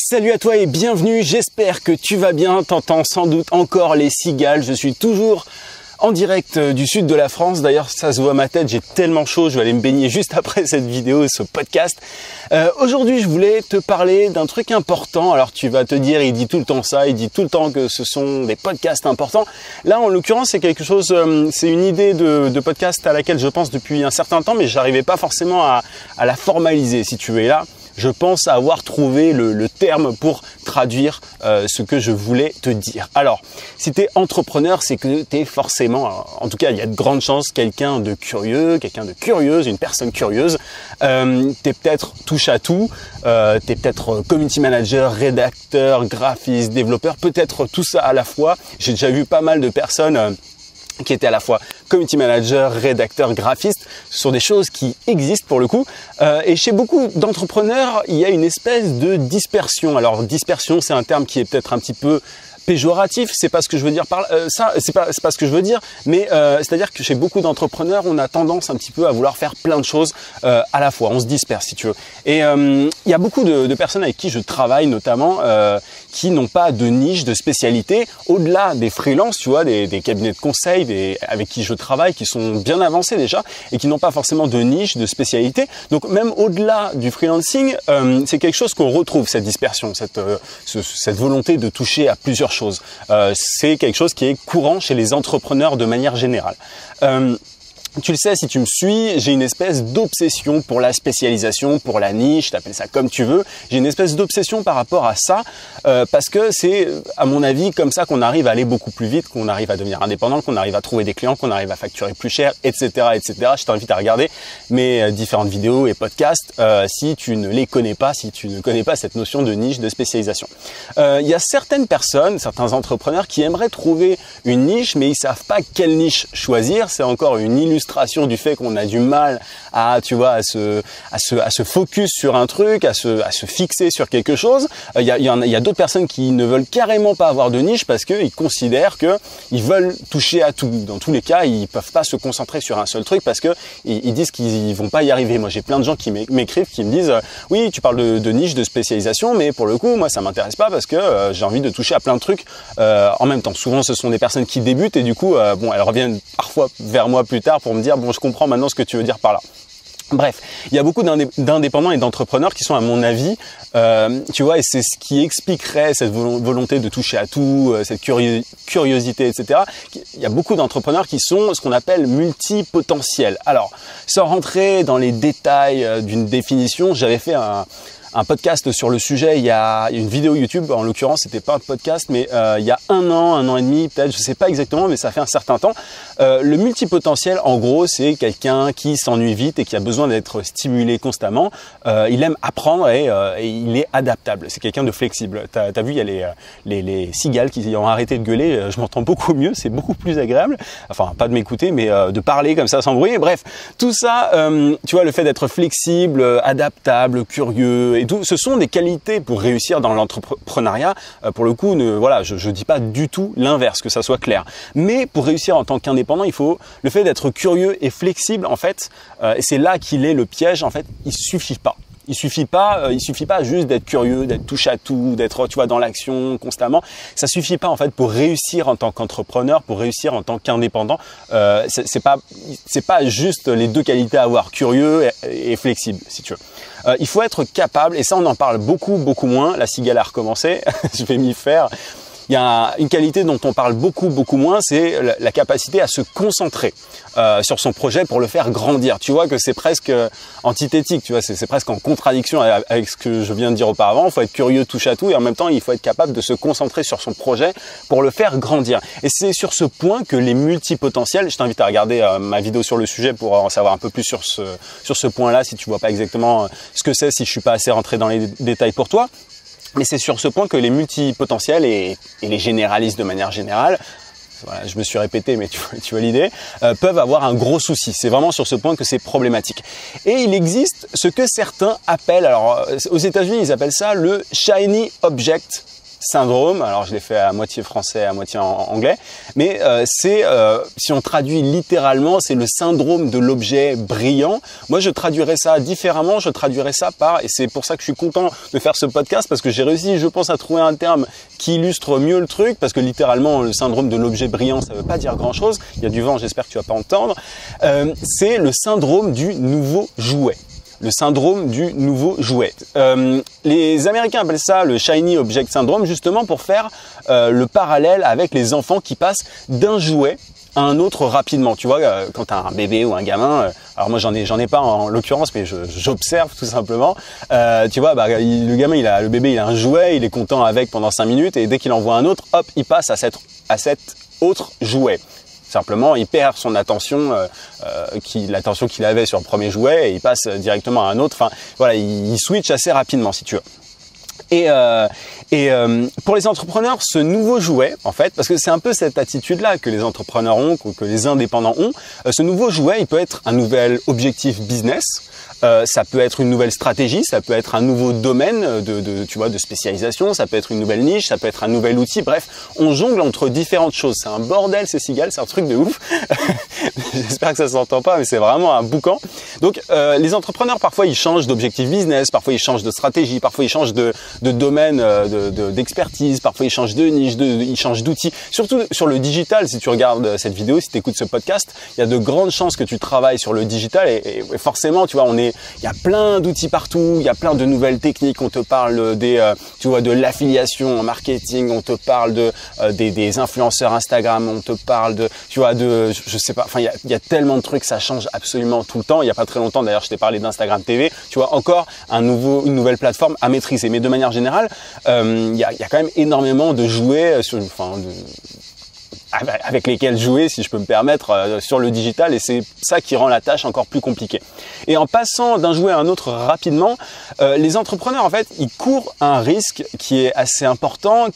Salut à toi et bienvenue, j'espère que tu vas bien, t'entends sans doute encore les cigales, je suis toujours en direct du sud de la France, d'ailleurs ça se voit à ma tête, j'ai tellement chaud, je vais aller me baigner juste après cette vidéo et ce podcast. Aujourd'hui je voulais te parler d'un truc important, alors tu vas te dire il dit tout le temps ça, il dit tout le temps que ce sont des podcasts importants. Là en l'occurrence c'est quelque chose, c'est une idée de podcast à laquelle je pense depuis un certain temps mais j'arrivais pas forcément à la formaliser si tu veux. Et là je pense avoir trouvé le terme pour traduire ce que je voulais te dire. Alors, si tu es entrepreneur, c'est que tu es forcément, en tout cas, il y a de grandes chances, quelqu'un de curieux, quelqu'un de curieuse, une personne curieuse. Tu es peut-être touche à tout, tu es peut-être community manager, rédacteur, graphiste, développeur, peut-être tout ça à la fois. J'ai déjà vu pas mal de personnes qui étaient à la fois community manager, rédacteur, graphiste. Ce sont des choses qui existent pour le coup. Et chez beaucoup d'entrepreneurs, il y a une espèce de dispersion. Alors dispersion, c'est un terme qui est peut-être un petit peu péjoratif, c'est pas ce que je veux dire par ça, c'est pas ce que je veux dire, mais c'est-à-dire que chez beaucoup d'entrepreneurs, on a tendance un petit peu à vouloir faire plein de choses à la fois, on se disperse si tu veux. Et il y a beaucoup de personnes avec qui je travaille notamment qui n'ont pas de niche, de spécialité, au-delà des freelances, tu vois, des cabinets de conseil, avec qui je travaille, qui sont bien avancés déjà et qui n'ont pas forcément de niche, de spécialité. Donc même au-delà du freelancing, c'est quelque chose qu'on retrouve, cette dispersion, cette volonté de toucher à plusieurs choses. C'est quelque chose qui est courant chez les entrepreneurs de manière générale. Tu le sais, si tu me suis, j'ai une espèce d'obsession pour la spécialisation, pour la niche, t'appelles ça comme tu veux. J'ai une espèce d'obsession par rapport à ça parce que c'est, à mon avis, comme ça qu'on arrive à aller beaucoup plus vite, qu'on arrive à devenir indépendant, qu'on arrive à trouver des clients, qu'on arrive à facturer plus cher, etc., etc. Je t'invite à regarder mes différentes vidéos et podcasts si tu ne les connais pas, si tu ne connais pas cette notion de niche, de spécialisation. Il y a certaines personnes, certains entrepreneurs qui aimeraient trouver une niche, mais ils savent pas quelle niche choisir. C'est encore une illustration du fait qu'on a du mal à, tu vois, à se focus sur un truc, à se fixer sur quelque chose. Il y a d'autres personnes qui ne veulent carrément pas avoir de niche parce qu'ils considèrent que ils veulent toucher à tout. Dans tous les cas, ils peuvent pas se concentrer sur un seul truc parce que ils disent qu'ils vont pas y arriver. Moi, j'ai plein de gens qui m'écrivent, qui me disent oui, tu parles de niche, de spécialisation, mais pour le coup, moi, ça m'intéresse pas parce que j'ai envie de toucher à plein de trucs en même temps. Souvent, ce sont des personnes qui débutent et du coup, bon, elles reviennent parfois vers moi plus tard pour me dire bon, je comprends maintenant ce que tu veux dire par là. Bref, il y a beaucoup d'indépendants et d'entrepreneurs qui sont, à mon avis, tu vois, et c'est ce qui expliquerait cette volonté de toucher à tout, cette curiosité, etc. Il y a beaucoup d'entrepreneurs qui sont ce qu'on appelle multipotentiels. Alors, sans rentrer dans les détails d'une définition, j'avais fait un podcast sur le sujet, il y a une vidéo YouTube, en l'occurrence c'était pas un podcast, mais il y a un an et demi peut-être, je sais pas exactement, mais ça fait un certain temps. Le multipotentiel, en gros, c'est quelqu'un qui s'ennuie vite et qui a besoin d'être stimulé constamment. Il aime apprendre et il est adaptable. C'est quelqu'un de flexible. T'as vu, il y a les cigales qui ont arrêté de gueuler. Je m'entends beaucoup mieux, c'est beaucoup plus agréable. Enfin, pas de m'écouter, mais de parler comme ça sans bruit. Bref, tout ça, tu vois, le fait d'être flexible, adaptable, curieux et tout, ce sont des qualités pour réussir dans l'entrepreneuriat. Pour le coup, voilà, je dis pas du tout l'inverse, que ça soit clair. Mais pour réussir en tant qu'indépendant, il faut le fait d'être curieux et flexible, en fait, et c'est là qu'il est le piège, en fait, il suffit pas. Il suffit pas juste d'être curieux, d'être touche à tout, d'être, tu vois, dans l'action constamment. Ça suffit pas en fait pour réussir en tant qu'entrepreneur, pour réussir en tant qu'indépendant. C'est pas juste les deux qualités à avoir, curieux et flexible, si tu veux. Il faut être capable, et ça on en parle beaucoup moins. La cigale a recommencé, je vais m'y faire. Il y a une qualité dont on parle beaucoup moins, c'est la capacité à se concentrer sur son projet pour le faire grandir. Tu vois que c'est presque antithétique, tu vois, c'est presque en contradiction avec ce que je viens de dire auparavant. Il faut être curieux, touche à tout, et en même temps, il faut être capable de se concentrer sur son projet pour le faire grandir. Et c'est sur ce point que les multipotentiels, je t'invite à regarder ma vidéo sur le sujet pour en savoir un peu plus sur ce point-là, si tu vois pas exactement ce que c'est, si je suis pas assez rentré dans les détails pour toi. Mais c'est sur ce point que les multipotentiels et les généralistes de manière générale, voilà, je me suis répété, mais tu vois l'idée, peuvent avoir un gros souci. C'est vraiment sur ce point que c'est problématique. Et il existe ce que certains appellent, alors aux États-Unis, ils appellent ça le shiny object syndrome. Alors je l'ai fait à moitié français, à moitié en anglais, mais si on traduit littéralement, c'est le syndrome de l'objet brillant. Moi, je traduirais ça différemment. Je traduirais ça par, et c'est pour ça que je suis content de faire ce podcast, parce que j'ai réussi, je pense, à trouver un terme qui illustre mieux le truc, parce que littéralement, le syndrome de l'objet brillant, ça veut pas dire grand-chose. Il y a du vent, j'espère que tu vas pas entendre. C'est le syndrome du nouveau jouet. Le syndrome du nouveau jouet. Les Américains appellent ça le Shiny Object Syndrome, justement pour faire le parallèle avec les enfants qui passent d'un jouet à un autre rapidement. Tu vois, quand tu as un bébé ou un gamin, alors moi j'en ai pas en l'occurrence, mais j'observe tout simplement. Tu vois, le gamin, le bébé, il a un jouet, il est content avec pendant 5 minutes, et dès qu'il en voit un autre, hop, il passe à cet autre jouet. Simplement, il perd son attention, l'attention qu'il avait sur le premier jouet, et il passe directement à un autre. Enfin, voilà, il switch assez rapidement, si tu veux. Et pour les entrepreneurs, ce nouveau jouet, en fait, parce que c'est un peu cette attitude-là que les entrepreneurs ont, que les indépendants ont, ce nouveau jouet, il peut être un nouvel objectif business. Ça peut être une nouvelle stratégie, ça peut être un nouveau domaine de spécialisation, ça peut être une nouvelle niche, ça peut être un nouvel outil. Bref, on jongle entre différentes choses. C'est un bordel, ces cigales, c'est un truc de ouf. J'espère que ça s'entend pas, mais c'est vraiment un boucan. Donc, les entrepreneurs, parfois, ils changent d'objectif business, parfois ils changent de stratégie, parfois ils changent de domaine d'expertise, parfois ils changent de niche, ils changent d'outils. Surtout sur le digital, si tu regardes cette vidéo, si tu écoutes ce podcast, il y a de grandes chances que tu travailles sur le digital, et forcément, tu vois, il y a plein d'outils partout, il y a plein de nouvelles techniques. On te parle de l'affiliation en marketing, on te parle des influenceurs Instagram, on te parle je sais pas, enfin il y a tellement de trucs, ça change absolument tout le temps. Il y a pas très longtemps d'ailleurs, je t'ai parlé d'Instagram TV, tu vois, encore une nouvelle plateforme à maîtriser. Mais de manière générale, il y a quand même énormément de jouets avec lesquels jouer, si je peux me permettre, sur le digital, et c'est ça qui rend la tâche encore plus compliquée. Et en passant d'un jouet à un autre rapidement, les entrepreneurs, en fait, ils courent un risque qui est assez important.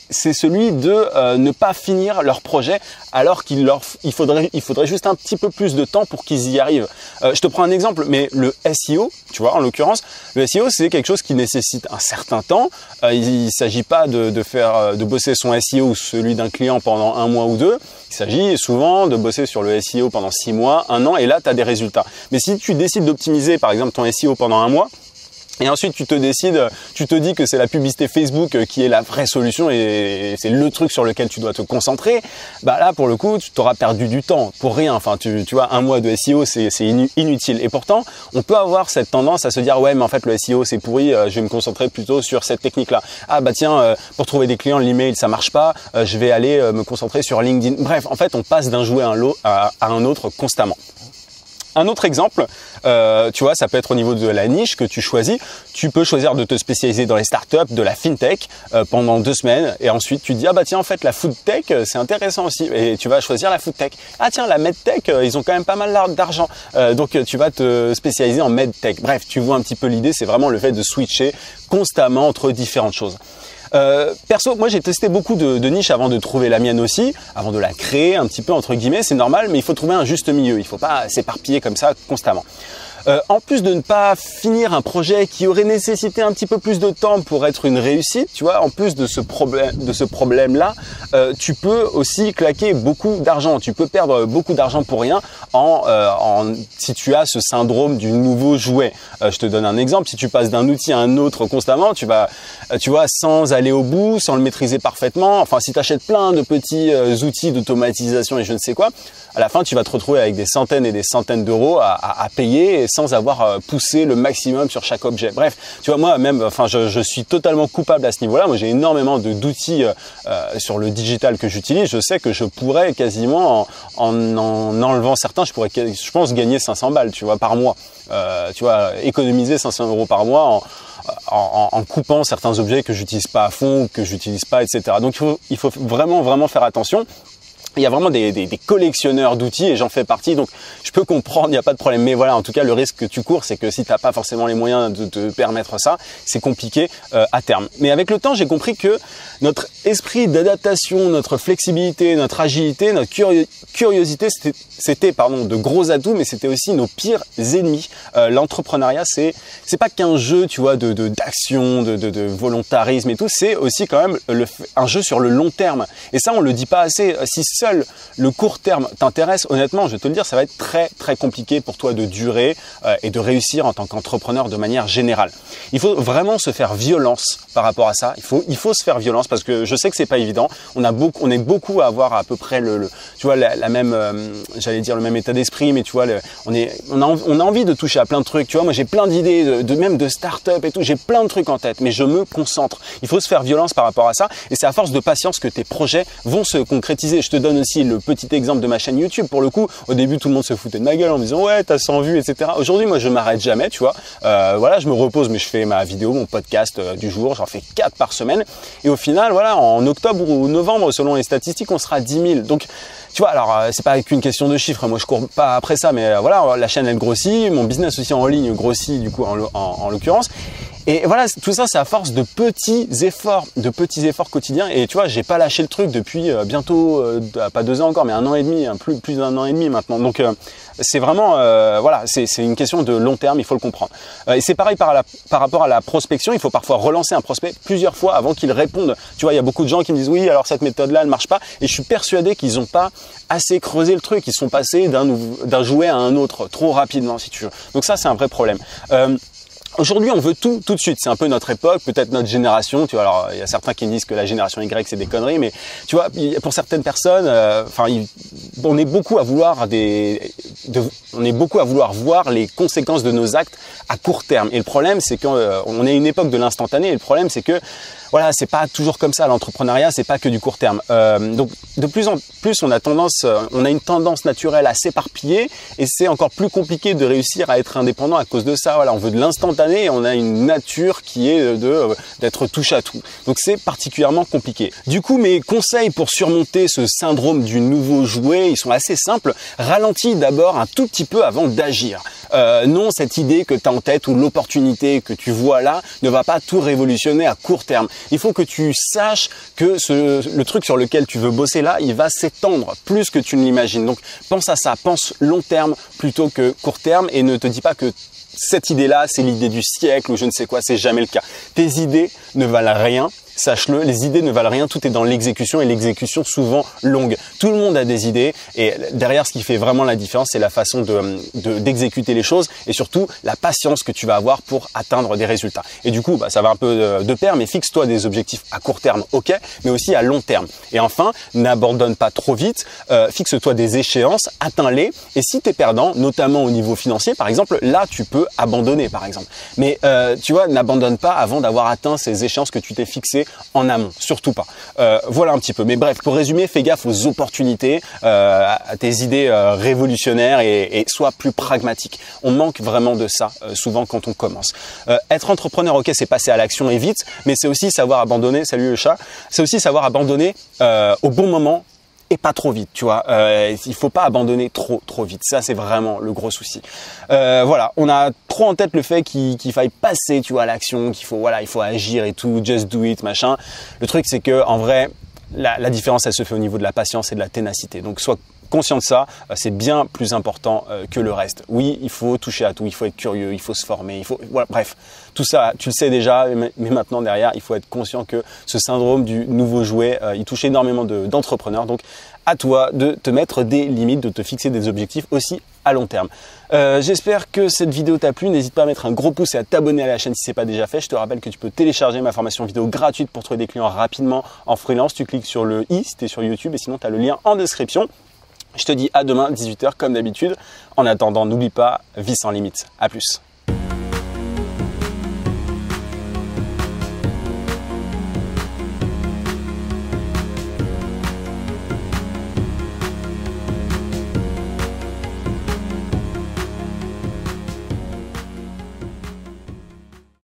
C'est celui de ne pas finir leur projet, alors qu'il faudrait juste un petit peu plus de temps pour qu'ils y arrivent. Je te prends un exemple, mais le SEO, tu vois, en l'occurrence, le SEO, c'est quelque chose qui nécessite un certain temps. Il s'agit pas de bosser son SEO ou celui d'un client pendant 1 mois ou 2. Il s'agit souvent de bosser sur le SEO pendant 6 mois, 1 an, et là, tu as des résultats. Mais si tu décides d'optimiser, par exemple, ton SEO pendant 1 mois, et ensuite tu te dis que c'est la publicité Facebook qui est la vraie solution et c'est le truc sur lequel tu dois te concentrer, bah là pour le coup tu t'auras perdu du temps pour rien. Enfin tu vois, 1 mois de SEO c'est inutile. Et pourtant on peut avoir cette tendance à se dire ouais mais en fait le SEO c'est pourri, je vais me concentrer plutôt sur cette technique là. Ah bah tiens, pour trouver des clients l'email ça marche pas, je vais aller me concentrer sur LinkedIn. Bref, en fait on passe d'un jouet à un autre constamment. Un autre exemple, tu vois, ça peut être au niveau de la niche que tu choisis. Tu peux choisir de te spécialiser dans les startups, de la fintech pendant 2 semaines, et ensuite tu te dis ah bah tiens en fait la foodtech c'est intéressant aussi, et tu vas choisir la foodtech. Ah tiens la medtech ils ont quand même pas mal d'argent, donc tu vas te spécialiser en medtech. Bref, tu vois un petit peu l'idée, c'est vraiment le fait de switcher constamment entre différentes choses. Perso, moi j'ai testé beaucoup de niches avant de trouver la mienne aussi, avant de la créer un petit peu entre guillemets, c'est normal, mais il faut trouver un juste milieu, il faut pas s'éparpiller comme ça constamment. En plus de ne pas finir un projet qui aurait nécessité un petit peu plus de temps pour être une réussite, tu vois, en plus de ce problème-là, tu peux aussi claquer beaucoup d'argent. Tu peux perdre beaucoup d'argent pour rien si tu as ce syndrome du nouveau jouet. Je te donne un exemple. Si tu passes d'un outil à un autre constamment, tu vois, sans aller au bout, sans le maîtriser parfaitement. Enfin, si tu achètes plein de petits outils d'automatisation et je ne sais quoi, à la fin, tu vas te retrouver avec des centaines et des centaines d'euros à payer sans avoir poussé le maximum sur chaque objet. Bref, tu vois, moi même, enfin, je suis totalement coupable à ce niveau-là. Moi, j'ai énormément d'outils sur le digital que j'utilise. Je sais que je pourrais quasiment, en enlevant certains, je pense, gagner 500 balles, tu vois, par mois. Tu vois, économiser 500 euros par mois en coupant certains objets que j'utilise pas à fond, que j'utilise pas, etc. Donc, il faut vraiment faire attention. Il y a vraiment des collectionneurs d'outils et j'en fais partie, donc je peux comprendre, il n'y a pas de problème. Mais voilà, en tout cas, le risque que tu cours, c'est que si tu n'as pas forcément les moyens de te permettre ça, c'est compliqué à terme. Mais avec le temps, j'ai compris que notre esprit d'adaptation, notre flexibilité, notre agilité, notre curiosité, c'était de gros atouts, mais c'était aussi nos pires ennemis. L'entrepreneuriat, c'est pas qu'un jeu, tu vois, d'action, de volontarisme et tout, c'est aussi quand même un jeu sur le long terme. Et ça, on le dit pas assez. Si seul le court terme t'intéresse, honnêtement, je vais te le dire, ça va être très très compliqué pour toi de durer et de réussir en tant qu'entrepreneur de manière générale. Il faut vraiment se faire violence par rapport à ça. Il faut se faire violence parce que je sais que c'est pas évident. On est beaucoup à avoir à peu près tu vois, la même, j'allais dire le même état d'esprit, mais tu vois, on a envie de toucher à plein de trucs. Tu vois, moi j'ai plein d'idées, même de start-up et tout. J'ai plein de trucs en tête, mais je me concentre. Il faut se faire violence par rapport à ça, et c'est à force de patience que tes projets vont se concrétiser. Je te donne aussi le petit exemple de ma chaîne YouTube. Pour le coup, au début, tout le monde se foutait de ma gueule en me disant ouais, t'as 100 vues, etc. Aujourd'hui, moi, je m'arrête jamais, tu vois. Voilà, je me repose, mais je fais ma vidéo, mon podcast du jour. J'en fais 4 par semaine. Et au final, voilà, en octobre ou novembre, selon les statistiques, on sera à 10 000. Donc, tu vois, alors c'est pas qu'une question de chiffres. Moi, je cours pas après ça, mais voilà, la chaîne elle grossit, mon business aussi en ligne grossit du coup en l'occurrence. Et voilà, tout ça, c'est à force de petits efforts quotidiens. Et tu vois, j'ai pas lâché le truc depuis bientôt, pas 2 ans encore, mais 1 an et demi, plus d'1 an et demi maintenant. Donc c'est vraiment, voilà, c'est une question de long terme, il faut le comprendre. Et c'est pareil par rapport à la prospection. Il faut parfois relancer un prospect plusieurs fois avant qu'il réponde. Tu vois, il y a beaucoup de gens qui me disent oui, alors cette méthode-là, elle marche pas. Et je suis persuadé qu'ils n'ont pas assez creusé le truc. Ils sont passés d'un jouet à un autre trop rapidement, si tu veux. Donc ça, c'est un vrai problème. Aujourd'hui, on veut tout de suite. C'est un peu notre époque, peut-être notre génération. Tu vois, alors il y a certains qui me disent que la génération Y c'est des conneries, mais tu vois, pour certaines personnes, on est beaucoup à vouloir voir les conséquences de nos actes à court terme. Et le problème, c'est qu'on est à une époque de l'instantané. Et le problème, c'est que voilà, c'est pas toujours comme ça. L'entrepreneuriat, c'est pas que du court terme. Donc, de plus en plus, on a une tendance naturelle à s'éparpiller, et c'est encore plus compliqué de réussir à être indépendant à cause de ça. Voilà, on veut de l'instantané et on a une nature qui est d'être touche à tout. Donc, c'est particulièrement compliqué. Du coup, mes conseils pour surmonter ce syndrome du nouveau jouet, ils sont assez simples. Ralentis d'abord un tout petit peu avant d'agir. Non, cette idée que tu as en tête ou l'opportunité que tu vois là ne va pas tout révolutionner à court terme. Il faut que tu saches que le truc sur lequel tu veux bosser là, il va s'étendre plus que tu ne l'imagines. Donc pense à ça, pense long terme plutôt que court terme, et ne te dis pas que cette idée-là, c'est l'idée du siècle ou je ne sais quoi, c'est jamais le cas. Tes idées ne valent rien. Sache-le, les idées ne valent rien, tout est dans l'exécution, et l'exécution souvent longue. Tout le monde a des idées, et derrière, ce qui fait vraiment la différence, c'est la façon d'exécuter les choses, et surtout la patience que tu vas avoir pour atteindre des résultats. Et du coup, ça va un peu de pair, mais fixe-toi des objectifs à court terme, ok, mais aussi à long terme. Et enfin, n'abandonne pas trop vite, fixe-toi des échéances, atteins-les, et si tu es perdant, notamment au niveau financier, par exemple, là, tu peux abandonner, par exemple. Mais tu vois, n'abandonne pas avant d'avoir atteint ces échéances que tu t'es fixées en amont, surtout pas. Voilà un petit peu. Mais bref, pour résumer, fais gaffe aux opportunités, à tes idées révolutionnaires, et sois plus pragmatique. On manque vraiment de ça souvent quand on commence. Être entrepreneur, ok, c'est passer à l'action et vite, mais c'est aussi savoir abandonner. Salut le chat. C'est aussi savoir abandonner au bon moment. Et pas trop vite, tu vois. Il faut pas abandonner trop vite. Ça, c'est vraiment le gros souci. Voilà, on a trop en tête le fait qu'il faille passer, tu vois, à l'action, il faut agir et tout, just do it, machin. Le truc, c'est que en vrai, la différence, elle se fait au niveau de la patience et de la ténacité. Donc, sois conscient de ça, c'est bien plus important que le reste. Oui, il faut toucher à tout, il faut être curieux, il faut se former, voilà, bref, tout ça, tu le sais déjà, mais maintenant derrière, il faut être conscient que ce syndrome du nouveau jouet, il touche énormément d'entrepreneurs. Donc, à toi de te mettre des limites, de te fixer des objectifs aussi à long terme. J'espère que cette vidéo t'a plu. N'hésite pas à mettre un gros pouce et à t'abonner à la chaîne si ce n'est pas déjà fait. Je te rappelle que tu peux télécharger ma formation vidéo gratuite pour trouver des clients rapidement en freelance. Tu cliques sur le i si tu es sur YouTube, et sinon tu as le lien en description. Je te dis à demain 18 h comme d'habitude. En attendant, n'oublie pas, vis sans limite. À plus.